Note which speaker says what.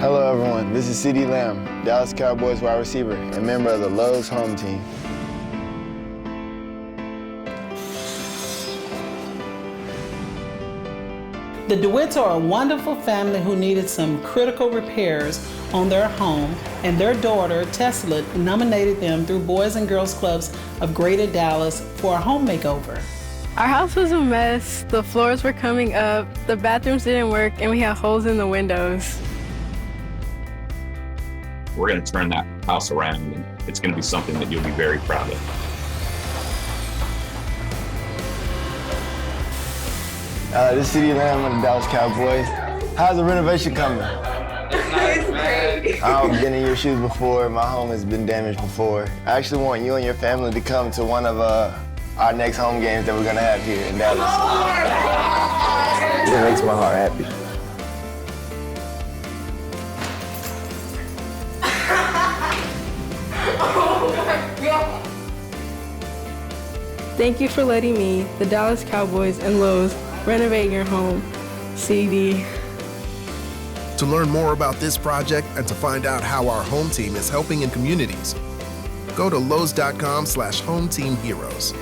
Speaker 1: Hello everyone, this is CeeDee Lamb, Dallas Cowboys wide receiver and member of the Lowe's home team.
Speaker 2: The DeWitts are a wonderful family who needed some critical repairs on their home, and their daughter, Tesla, nominated them through Boys and Girls Clubs of Greater Dallas for a home makeover.
Speaker 3: Our house was a mess. The floors were coming up, the bathrooms didn't work, and we had holes in the windows.
Speaker 4: We're going to turn that house around, and it's going to be something that you'll be very proud of.
Speaker 1: This is CeeDee Lamb of the Dallas Cowboys. How's the renovation coming?
Speaker 5: It's nice, man.
Speaker 1: I've been in your shoes before. My home has been damaged before. I actually want you and your family to come to one of our next home games that we're going to have here in Dallas. It makes my heart happy.
Speaker 3: Thank you for letting me, the Dallas Cowboys, and Lowe's renovate your home. CeeDee.
Speaker 6: To learn more about this project and to find out how our home team is helping in communities, go to lowes.com/hometeamheroes.